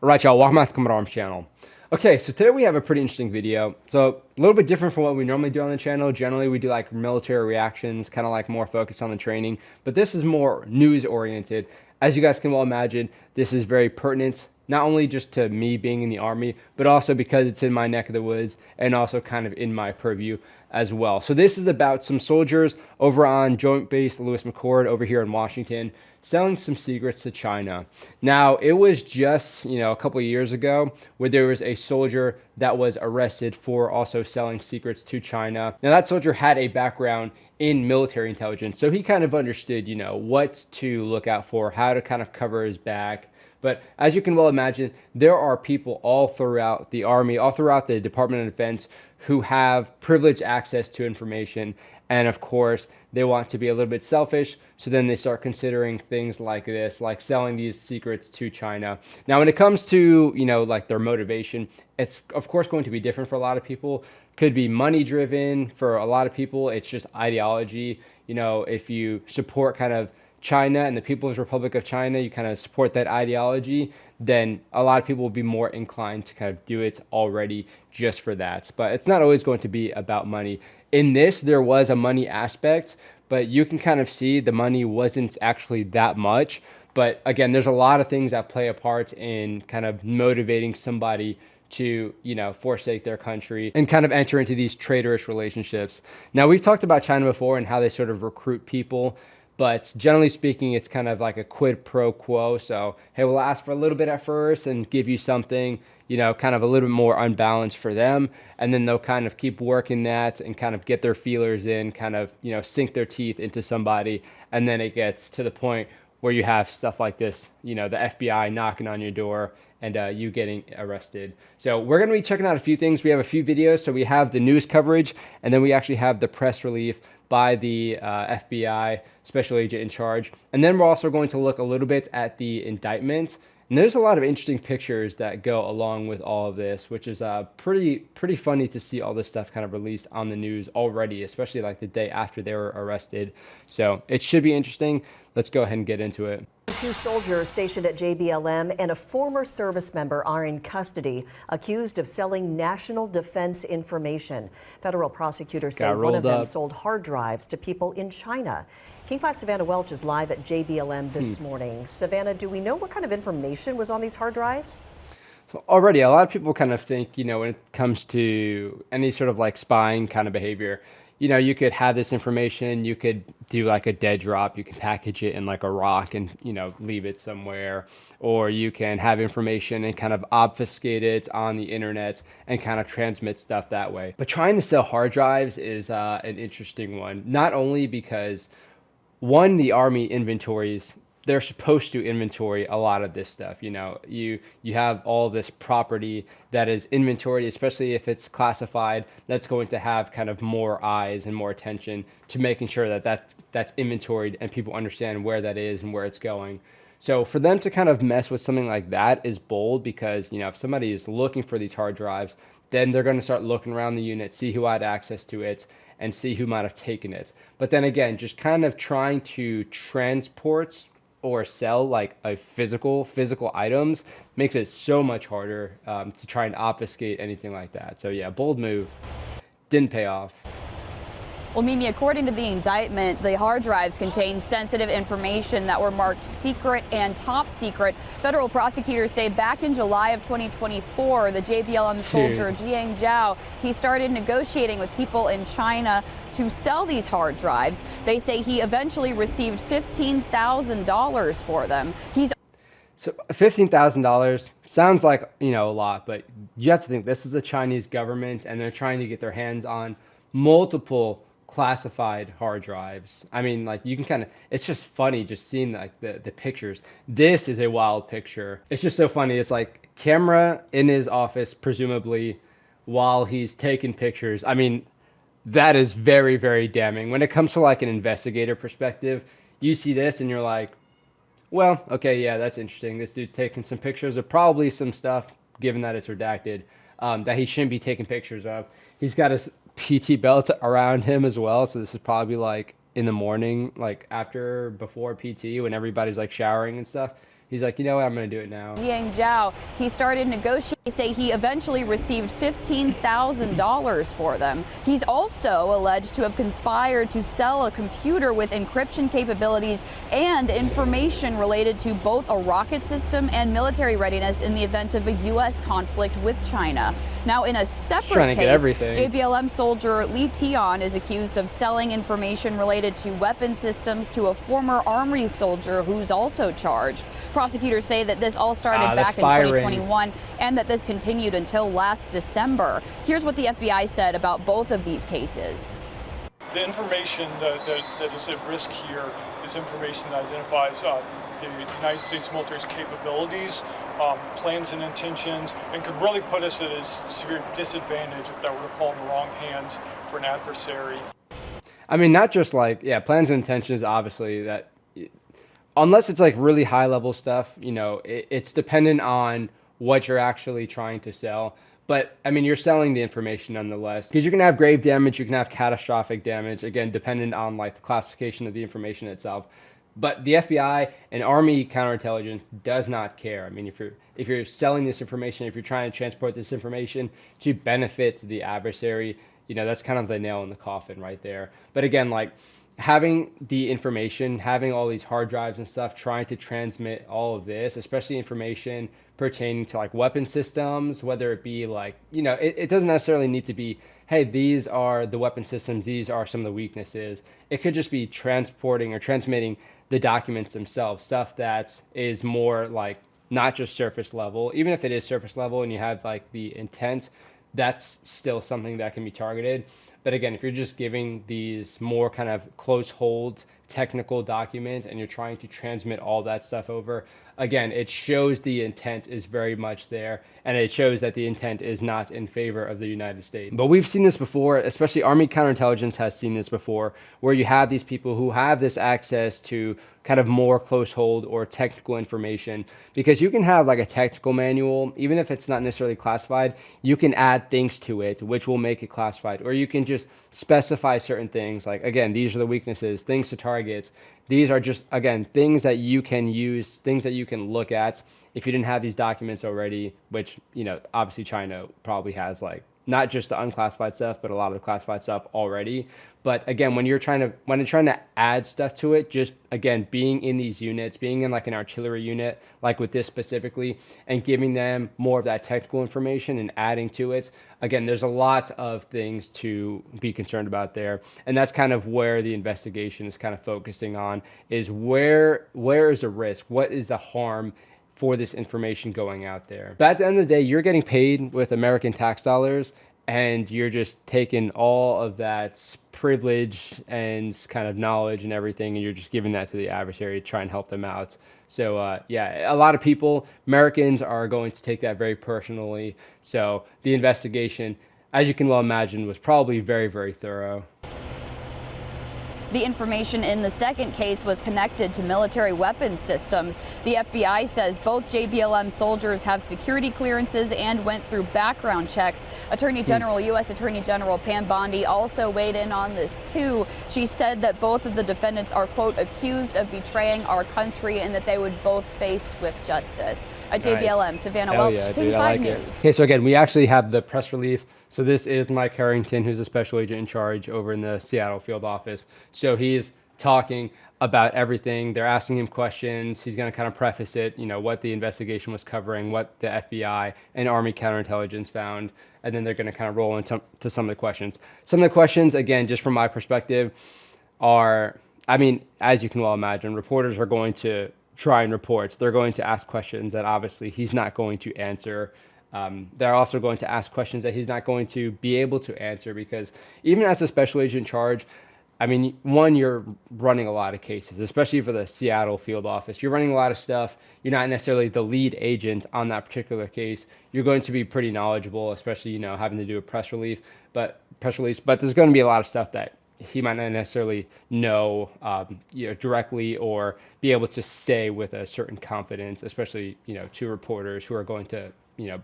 Alright y'all, welcome back to the Combat Arms channel. Okay, so today we have a pretty interesting video. So a little bit different from what we normally do on the channel. Generally we do like military reactions, kind of like more focused on the training, but this is more news oriented. As you guys can well imagine, this is very pertinent, not only just to me being in the Army, but also because it's in my neck of the woods and also kind of in my purview as well. So this is about some soldiers over on Joint Base Lewis McChord over here in Washington selling some secrets to China. Now, it was just, a couple of years ago where there was a soldier that was arrested for also selling secrets to China. Now, that soldier had a background in military intelligence, so he kind of understood, what to look out for, how to kind of cover his back. But as you can well imagine, there are people all throughout the Army, all throughout the Department of Defense who have privileged access to information. And of course, they want to be a little bit selfish. So then they start considering things like this, like selling these secrets to China. Now, when it comes to, like their motivation, it's of course going to be different for a lot of people. Could be money driven. For a lot of people, it's just ideology. If you support kind of China and the People's Republic of China, you kind of support that ideology, then a lot of people will be more inclined to kind of do it already just for that. But it's not always going to be about money. In this, there was a money aspect, but you can kind of see the money wasn't actually that much. But again, there's a lot of things that play a part in kind of motivating somebody to, forsake their country and kind of enter into these traitorous relationships. Now, we've talked about China before and how they sort of recruit people. But generally speaking, it's kind of like a quid pro quo. So, hey, we'll ask for a little bit at first and give you something, kind of a little bit more unbalanced for them. And then they'll kind of keep working that and kind of get their feelers in, kind of, sink their teeth into somebody. And then it gets to the point where you have stuff like this, the FBI knocking on your door and you getting arrested. So we're going to be checking out a few things. We have a few videos. So we have the news coverage, and then we actually have the press relief by the FBI special agent in charge. And then we're also going to look a little bit at the indictment. And there's a lot of interesting pictures that go along with all of this, which is pretty funny to see all this stuff kind of released on the news already, especially like the day after they were arrested. So it should be interesting. Let's go ahead and get into it. Two soldiers stationed at JBLM and a former service member are in custody, accused of selling national defense information. Federal prosecutors say one of them sold hard drives to people in China. King 5 Savannah Welch is live at JBLM this morning. Savannah, do we know what kind of information was on these hard drives? Already, a lot of people kind of think, when it comes to any sort of like spying kind of behavior, you could have this information, you could do like a dead drop, you can package it in like a rock and, leave it somewhere, or you can have information and kind of obfuscate it on the internet and kind of transmit stuff that way. But trying to sell hard drives is an interesting one, not only because one, the Army inventories, they're supposed to inventory a lot of this stuff. You have all this property that is inventoried, especially if it's classified, that's going to have kind of more eyes and more attention to making sure that that's inventoried and people understand where that is and where it's going. So for them to kind of mess with something like that is bold because, if somebody is looking for these hard drives, then they're going to start looking around the unit, see who had access to it, and see who might have taken it. But then again, just kind of trying to transport or sell like a physical items makes it so much harder to try and obfuscate anything like that. So yeah, bold move. Didn't pay off. Well, Mimi, according to the indictment, the hard drives contain sensitive information that were marked secret and top secret. Federal prosecutors say back in July of 2024, the JBLM soldier Jiang Zhao, he started negotiating with people in China to sell these hard drives. They say he eventually received $15,000 for them. So $15,000 sounds like, a lot, but you have to think this is the Chinese government and they're trying to get their hands on multiple classified hard drives. I mean, like you can kind of, it's just funny just seeing like the pictures. This is a wild picture. It's just so funny. It's like camera in his office, presumably, while he's taking pictures. I mean, that is very, very damning. When it comes to like an investigator perspective, you see this and you're like, well, okay, yeah, that's interesting. This dude's taking some pictures of probably some stuff, given that it's redacted, that he shouldn't be taking pictures of. He's got his PT belt around him as well, so this is probably like in the morning, like before PT, when everybody's like showering and stuff. he's like, you know what, I'm going to do it now. Jiang Zhao, he started negotiating. They say he eventually received $15,000 for them. He's also alleged to have conspired to sell a computer with encryption capabilities and information related to both a rocket system and military readiness in the event of a U.S. conflict with China. Now, in a separate case, JBLM soldier Li Tian is accused of selling information related to weapon systems to a former Army soldier who's also charged. Prosecutors say that this all started back in 2021 and that this continued until last December. Here's what the FBI said about both of these cases. The information that is at risk here is information that identifies the United States military's capabilities, plans and intentions, and could really put us at a severe disadvantage if that were to fall in the wrong hands for an adversary. I mean, not just like, plans and intentions, obviously, that unless it's like really high level stuff, you know, it's dependent on what you're actually trying to sell. But I mean, you're selling the information nonetheless, because you can have grave damage, you can have catastrophic damage, again, dependent on like the classification of the information itself. But the FBI and Army counterintelligence does not care. I mean, if you're selling this information, if you're trying to transport this information to benefit the adversary, you know, that's kind of the nail in the coffin right there. But again, like having the information, having all these hard drives and stuff, trying to transmit all of this, especially information pertaining to like weapon systems, whether it be like, you know, it doesn't necessarily need to be, hey, these are the weapon systems, these are some of the weaknesses. It could just be transporting or transmitting the documents themselves, stuff that is more like not just surface level. Even if it is surface level and you have like the intent, that's still something that can be targeted. But again, if you're just giving these more kind of close hold technical documents and you're trying to transmit all that stuff over, again, it shows the intent is very much there, and it shows that the intent is not in favor of the United States. But we've seen this before, especially Army counterintelligence has seen this before, where you have these people who have this access to kind of more close hold or technical information, because you can have like a technical manual, even if it's not necessarily classified, you can add things to it which will make it classified, or you can just specify certain things like, again, these are the weaknesses, things to target. These are just, again, things that you can use, things that you can look at if you didn't have these documents already, which, you know, obviously China probably has like not just the unclassified stuff, but a lot of the classified stuff already. But again, when you're trying to add stuff to it, just again, being in these units, being in like an artillery unit, like with this specifically, and giving them more of that technical information and adding to it. Again, there's a lot of things to be concerned about there. And that's kind of where the investigation is kind of focusing on, is where is the risk? What is the harm for this information going out there? But at the end of the day, you're getting paid with American tax dollars, and you're just taking all of that privilege and kind of knowledge and everything, and you're just giving that to the adversary to try and help them out. So yeah, a lot of people, Americans, are going to take that very personally. So the investigation, as you can well imagine, was probably very, very thorough. The information in the second case was connected to military weapons systems. The FBI says both JBLM soldiers have security clearances and went through background checks. U.S. Attorney General Pam Bondi also weighed in on this too. She said that both of the defendants are, quote, accused of betraying our country and that they would both face swift justice. At JBLM, Savannah Welch, King 5 News. Okay, so again, we actually have the press release. So this is Mike Harrington, who's a special agent in charge over in the Seattle field office. So he's talking about everything. They're asking him questions. He's going to kind of preface it, you know, what the investigation was covering, what the FBI and Army counterintelligence found, and then they're going to kind of roll into some of the questions. Some of the questions, again, just from my perspective, are, I mean, as you can well imagine, reporters are going to try and report. They're going to ask questions that obviously he's not going to answer. They're also going to ask questions that he's not going to be able to answer, because even as a special agent in charge, I mean, one, you're running a lot of cases, especially for the Seattle field office. You're running a lot of stuff. You're not necessarily the lead agent on that particular case. You're going to be pretty knowledgeable, especially, you know, having to do a press release. But there's going to be a lot of stuff that he might not necessarily know, you know, directly, or be able to say with a certain confidence, especially, you know, to reporters who are going to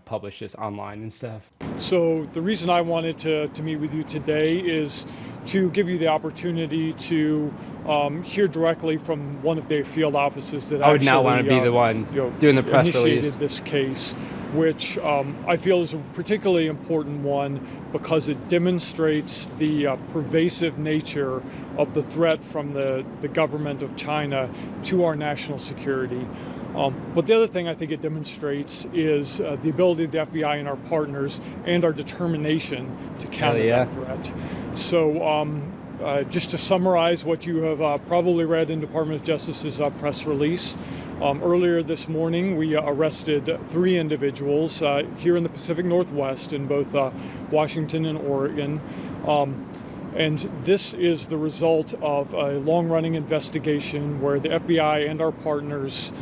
publish this online and stuff. So the reason I wanted to meet with you today is to give you the opportunity to hear directly from one of their field offices that I would now want to be the one doing the press initiated release. This case, which I feel is a particularly important one because it demonstrates the pervasive nature of the threat from the government of China to our national security. But the other thing I think it demonstrates is the ability of the FBI and our partners and our determination to counter that threat. So just to summarize what you have probably read in Department of Justice's press release, earlier this morning we arrested 3 individuals here in the Pacific Northwest in both Washington and Oregon. And this is the result of a long-running investigation where the FBI and our partners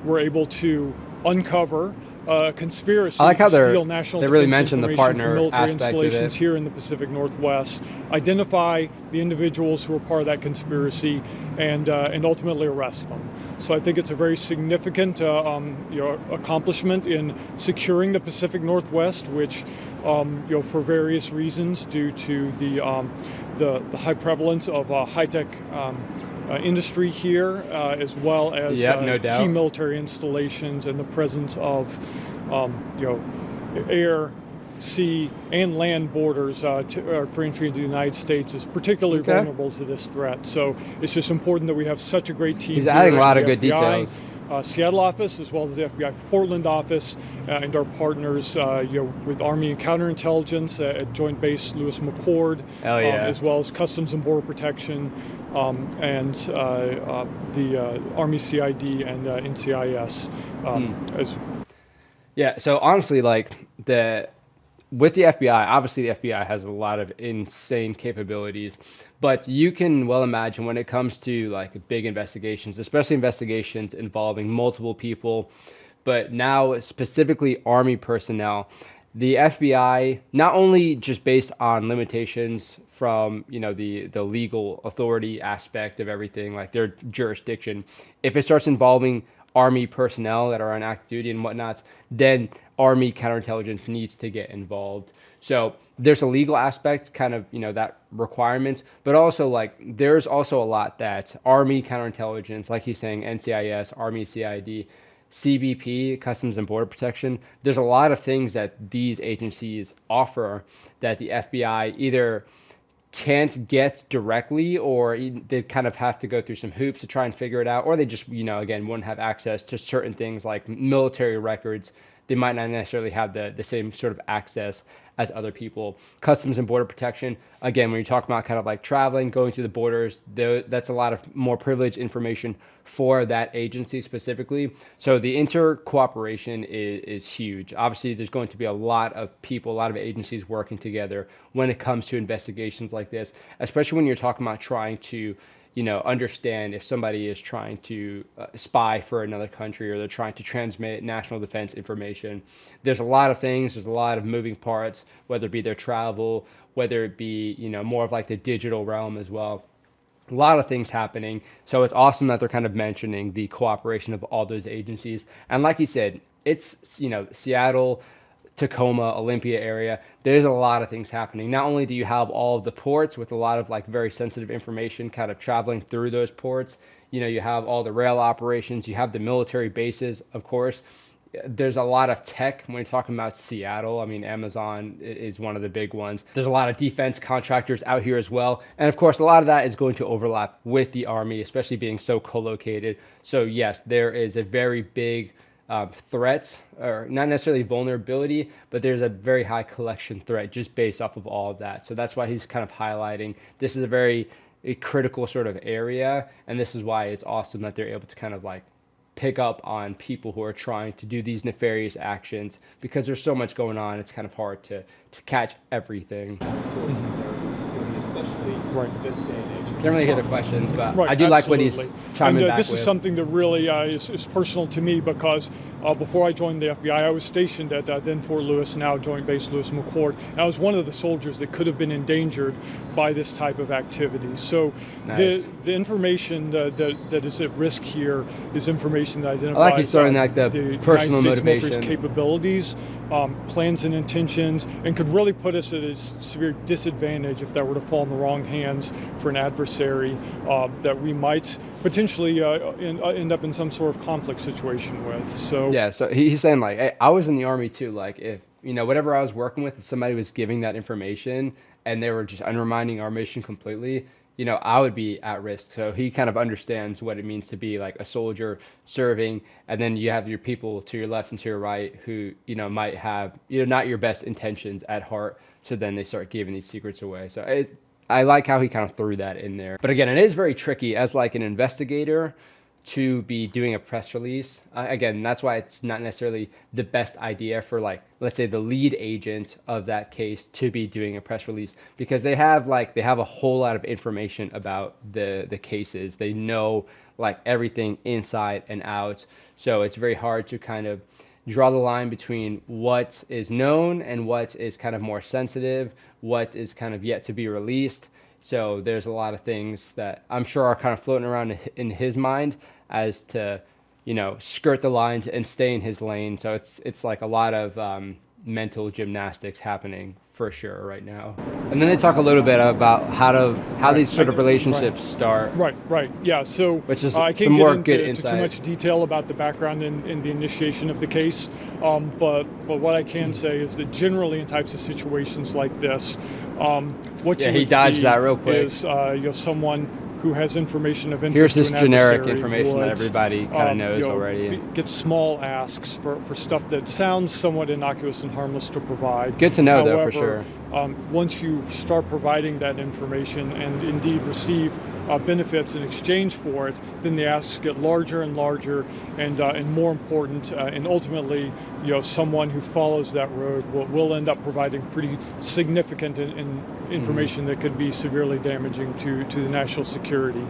were able to uncover a conspiracy I like how to steal national they really defense mentioned the information partner from military aspect of installations it. here in the Pacific Northwest, identify the individuals who were part of that conspiracy, and ultimately arrest them. So I think it's a very significant accomplishment in securing the Pacific Northwest, which for various reasons, due to the high prevalence of high-tech industry here, as well as no doubt, key military installations and the presence of air, sea, and land borders for entry into the United States is particularly vulnerable to this threat. So it's just important that we have such a great team. He's here adding a lot at of the good FBI, details. Seattle office, as well as the FBI Portland office, and our partners with Army and Counterintelligence at Joint Base Lewis McChord, as well as Customs and Border Protection, and the Army CID and NCIS. So honestly, with the FBI, obviously the FBI has a lot of insane capabilities, but you can well imagine when it comes to big investigations, especially investigations involving multiple people, but now specifically Army personnel, the FBI, not only just based on limitations from the legal authority aspect of everything, like their jurisdiction, if it starts involving Army personnel that are on active duty and whatnot, then Army counterintelligence needs to get involved. So there's a legal aspect, that requirements, but also there's also a lot that Army counterintelligence, like he's saying, NCIS, Army CID, CBP, Customs and Border Protection, there's a lot of things that these agencies offer that the FBI either can't get directly, or they kind of have to go through some hoops to try and figure it out, or they just, again, wouldn't have access to certain things like military records. They might not necessarily have the same sort of access as other people. Customs and Border Protection, again, when you're talking about traveling, going through the borders, that's a lot of more privileged information for that agency specifically. So the inter-cooperation is huge. Obviously, there's going to be a lot of people, a lot of agencies working together when it comes to investigations like this, especially when you're talking about trying to understand if somebody is trying to spy for another country, or they're trying to transmit national defense information. There's a lot of things, there's a lot of moving parts, whether it be their travel, whether it be, more of the digital realm as well. A lot of things happening. So it's awesome that they're kind of mentioning the cooperation of all those agencies. And like you said, it's, Seattle, Tacoma, Olympia area, there's a lot of things happening. Not only do you have all of the ports with a lot of very sensitive information kind of traveling through those ports, you have all the rail operations, you have the military bases, of course. There's a lot of tech when you're talking about Seattle. I mean, Amazon is one of the big ones. There's a lot of defense contractors out here as well. And of course, a lot of that is going to overlap with the Army, especially being so co-located. So yes, there is a very big threat, or not necessarily vulnerability, but there's a very high collection threat just based off of all of that. So that's why he's kind of highlighting this is a critical sort of area, and this is why it's awesome that they're able to kind of pick up on people who are trying to do these nefarious actions, because there's so much going on. It's kind of hard to catch everything. especially this day and age. Can't really hear the questions, but Right, I do like what he's absolutely. chiming And back this with. is something that really is personal to me because before I joined the FBI, I was stationed at then Fort Lewis, now Joint Base Lewis McChord. And I was one of the soldiers that could have been endangered by this type of activity. So Nice. the information that is at risk here is information that identifies I like he's throwing like the personal United States motivation. military's capabilities, plans and intentions, and could really put us at a severe disadvantage if that were to fall in the wrong hands for an adversary that we might potentially end up in some sort of conflict situation with. So Yeah, so he's saying like, hey, I was in the Army too. Like if, whatever I was working with, if somebody was giving that information and they were just undermining our mission completely, I would be at risk. So he kind of understands what it means to be like a soldier serving. And then you have your people to your left and to your right who, might have, not your best intentions at heart. So then they start giving these secrets away. So I like how he kind of threw that in there. But again, it is very tricky as like an investigator to be doing a press release. Again, that's why it's not necessarily the best idea for like, let's say the lead agent of that case to be doing a press release, because they have a whole lot of information about the cases. They know like everything inside and out. So it's very hard to kind of draw the line between what is known and what is kind of more sensitive, what is kind of yet to be released. So there's a lot of things that I'm sure are kind of floating around in his mind as to, skirt the line and stay in his lane. So it's like a lot of mental gymnastics happening for sure right now. And then they talk a little bit about how these sort of relationships start. Right. Yeah. So Which is I some can't more get good into too insight. much detail about the background in the initiation of the case. But what I can say is that generally in types of situations like this, what you he would dodged see that real quick. is someone who has information of Here's interest this to an generic adversary information that would, everybody kind of knows already. Get small asks for stuff that sounds somewhat innocuous and harmless to provide. Good to know, However, though, for sure. Once you start providing that information and indeed receive benefits in exchange for it, then the asks get larger and larger and more important. And ultimately, someone who follows that road will end up providing pretty significant information that could be severely damaging to the national security.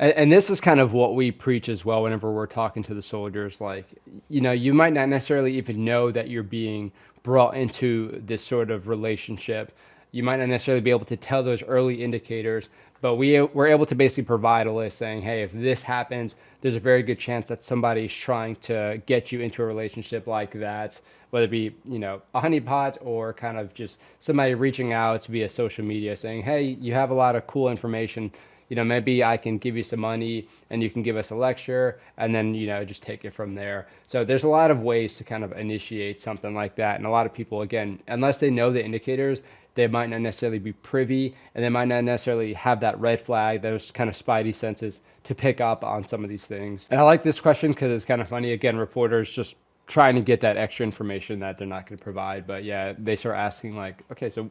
And this is kind of what we preach as well whenever we're talking to the soldiers. Like, you might not necessarily even know that you're being brought into this sort of relationship. You might not necessarily be able to tell those early indicators, but we're able to basically provide a list saying, hey, if this happens, there's a very good chance that somebody's trying to get you into a relationship like that, whether it be, a honeypot or kind of just somebody reaching out via social media saying, hey, you have a lot of cool information. Maybe I can give you some money and you can give us a lecture and then, just take it from there. So there's a lot of ways to kind of initiate something like that. And a lot of people, again, unless they know the indicators, they might not necessarily be privy and they might not necessarily have that red flag, those kind of spidey senses to pick up on some of these things. And I like this question because it's kind of funny. Again, reporters just trying to get that extra information that they're not going to provide. But yeah, they start asking like, okay, so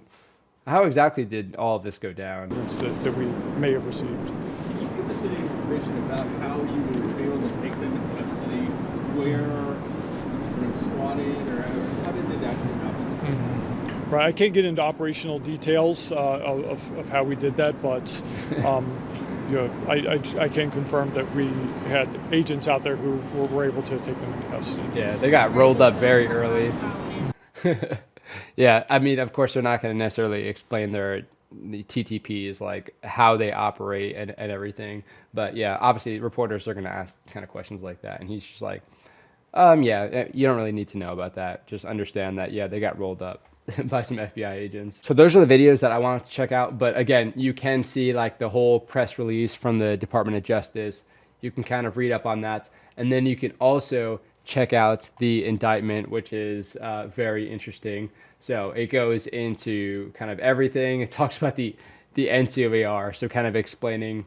how exactly did all of this go down? That we may have received. Can you give us any information about how you were able to take them in custody, where you were swatted, or how did it actually happen? Right, I can't get into operational details of how we did that, but I can confirm that we had agents out there who were able to take them into custody. Yeah, they got rolled up very early. Yeah, I mean, of course, they're not going to necessarily explain the TTPs, like how they operate and everything. But yeah, obviously, reporters are going to ask kind of questions like that. And he's just like, yeah, you don't really need to know about that. Just understand that, yeah, they got rolled up by some FBI agents. So those are the videos that I wanted to check out. But again, you can see like the whole press release from the Department of Justice. You can kind of read up on that. And then you can also check out the indictment, which is very interesting. So it goes into kind of everything. It talks about the NCOER, so kind of explaining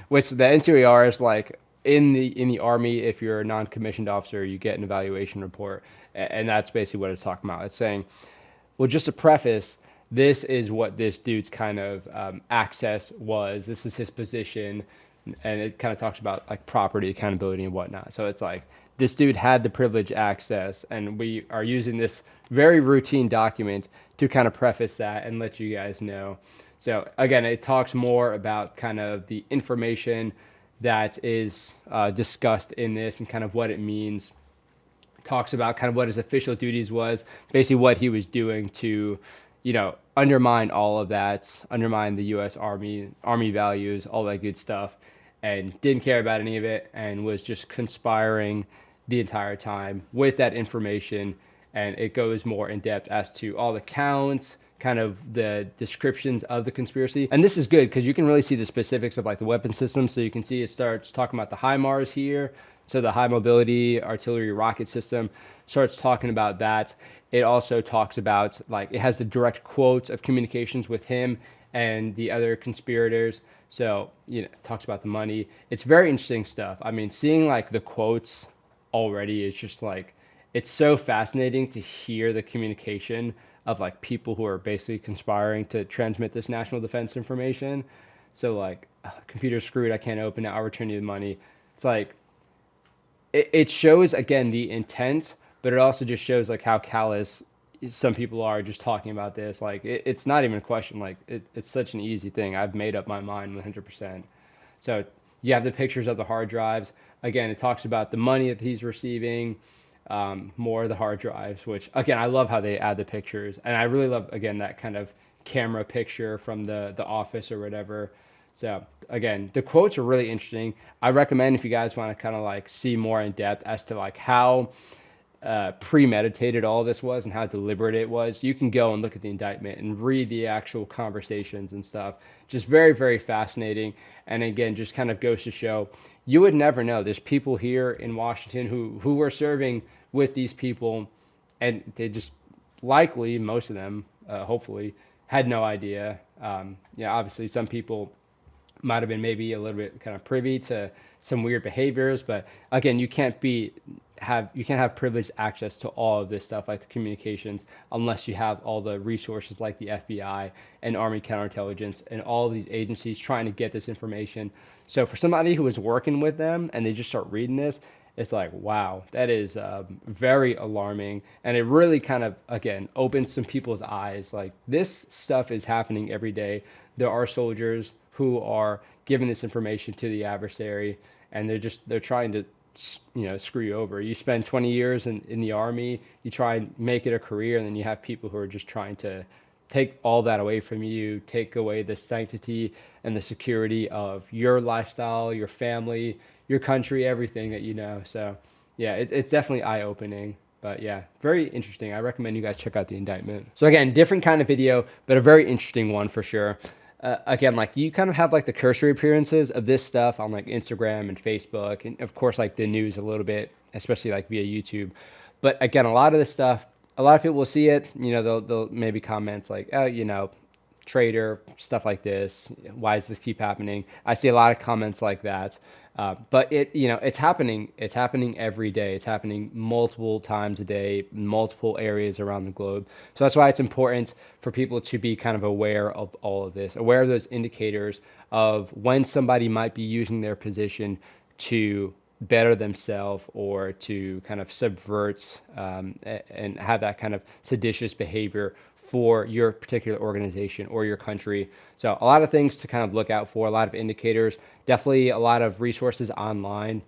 which the NCOER is like in the Army. If you're a non-commissioned officer, you get an evaluation report, and that's basically what it's talking about. It's saying, well, just to preface, this is what this dude's kind of access was. This is his position, and it kind of talks about like property accountability and whatnot. So it's like, this dude had the privileged access, and we are using this very routine document to kind of preface that and let you guys know. So again, it talks more about kind of the information that is discussed in this and kind of what it means. Talks about kind of what his official duties was, basically what he was doing to, undermine all of that, undermine the U.S. Army values, all that good stuff, and didn't care about any of it and was just conspiring the entire time with that information. And it goes more in depth as to all the counts, kind of the descriptions of the conspiracy. And this is good because you can really see the specifics of like the weapon system. So you can see it starts talking about the HIMARS here. So the high mobility artillery rocket system starts talking about that. It also talks about, like, it has the direct quotes of communications with him and the other conspirators. So, it talks about the money. It's very interesting stuff. I mean, seeing like the quotes already is just like, it's so fascinating to hear the communication of like people who are basically conspiring to transmit this national defense information. So like, computer's screwed, I can't open it, I'll return you the money. It's like, it shows again the intent, but it also just shows like how callous some people are just talking about this. Like it's not even a question. Like it's such an easy thing. I've made up my mind 100%. So you have the pictures of the hard drives. Again, it talks about the money that he's receiving, more of the hard drives, which again, I love how they add the pictures. And I really love, again, that kind of camera picture from the office or whatever. So again, the quotes are really interesting. I recommend if you guys want to kind of like see more in depth as to like how premeditated all this was and how deliberate it was, you can go and look at the indictment and read the actual conversations and stuff. Just very, very fascinating. And again, just kind of goes to show you would never know. There's people here in Washington who were serving with these people, and they just likely, most of them, hopefully, had no idea. Obviously some people might have been maybe a little bit kind of privy to some weird behaviors, but again, you can't have privileged access to all of this stuff like the communications unless you have all the resources like the FBI and Army counterintelligence and all of these agencies trying to get this information. So for somebody who is working with them and they just start reading this, it's like, wow, that is very alarming. And it really kind of, again, opens some people's eyes. Like, this stuff is happening every day. There are soldiers who are giving this information to the adversary, and they're trying to, screw you over. You spend 20 years in the Army, you try and make it a career, and then you have people who are just trying to take all that away from you, take away the sanctity and the security of your lifestyle, your family, your country, everything that you know. So yeah, it's definitely eye-opening. But yeah, very interesting. I recommend you guys check out the indictment. So again, different kind of video, but a very interesting one for sure. Again, like, you kind of have like the cursory appearances of this stuff on like Instagram and Facebook, and of course like the news a little bit, especially like via YouTube. But again, a lot of this stuff, a lot of people will see it, they'll maybe comments like, oh, traitor, stuff like this. Why does this keep happening? I see a lot of comments like that. But it's happening. It's happening every day. It's happening multiple times a day, multiple areas around the globe. So that's why it's important for people to be kind of aware of all of this, aware of those indicators of when somebody might be using their position to better themselves or to kind of subvert and have that kind of seditious behavior for your particular organization or your country. So a lot of things to kind of look out for, a lot of indicators, definitely a lot of resources online,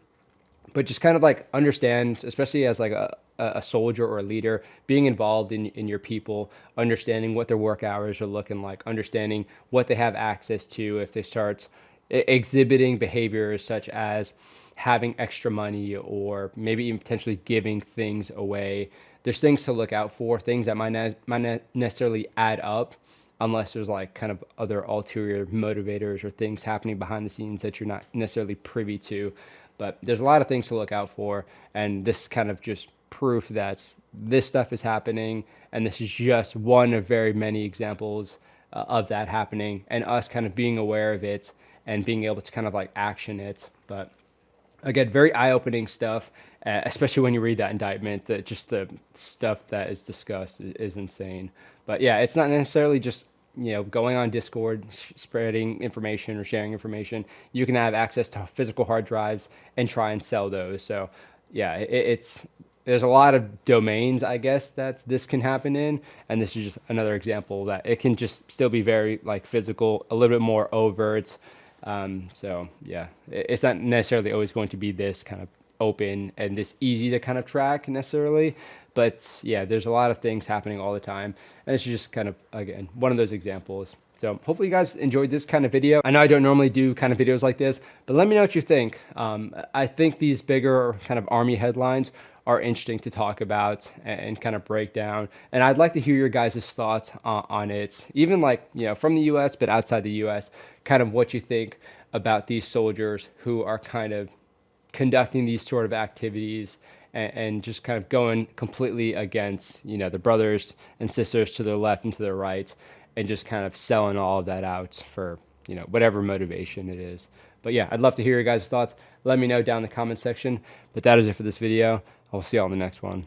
but just kind of like understand, especially as like a soldier or a leader, being involved in your people, understanding what their work hours are looking like, understanding what they have access to if they start exhibiting behaviors such as having extra money or maybe even potentially giving things away. There's things to look out for, things that might not necessarily add up unless there's like kind of other ulterior motivators or things happening behind the scenes that you're not necessarily privy to. But there's a lot of things to look out for, and this is kind of just proof that this stuff is happening, and this is just one of very many examples of that happening, and us kind of being aware of it and being able to kind of like action it. But again, very eye-opening stuff, especially when you read that indictment. That just the stuff that is discussed is insane. But yeah, it's not necessarily just going on Discord, spreading information or sharing information. You can have access to physical hard drives and try and sell those. So yeah, there's a lot of domains, I guess, that this can happen in, and this is just another example that it can just still be very like physical, a little bit more overt. So yeah, it's not necessarily always going to be this kind of open and this easy to kind of track necessarily, but yeah, there's a lot of things happening all the time, and it's just kind of, again, one of those examples. So hopefully you guys enjoyed this kind of video. I know I don't normally do kind of videos like this, but let me know what you think. I think these bigger kind of army headlines are interesting to talk about and kind of break down. And I'd like to hear your guys' thoughts on it, even like, you know, from the US, but outside the US, kind of what you think about these soldiers who are kind of conducting these sort of activities and just kind of going completely against, you know, the brothers and sisters to their left and to their right, and just kind of selling all of that out for, you know, whatever motivation it is. But yeah, I'd love to hear your guys' thoughts. Let me know down in the comment section. But that is it for this video. I'll see you all in the next one.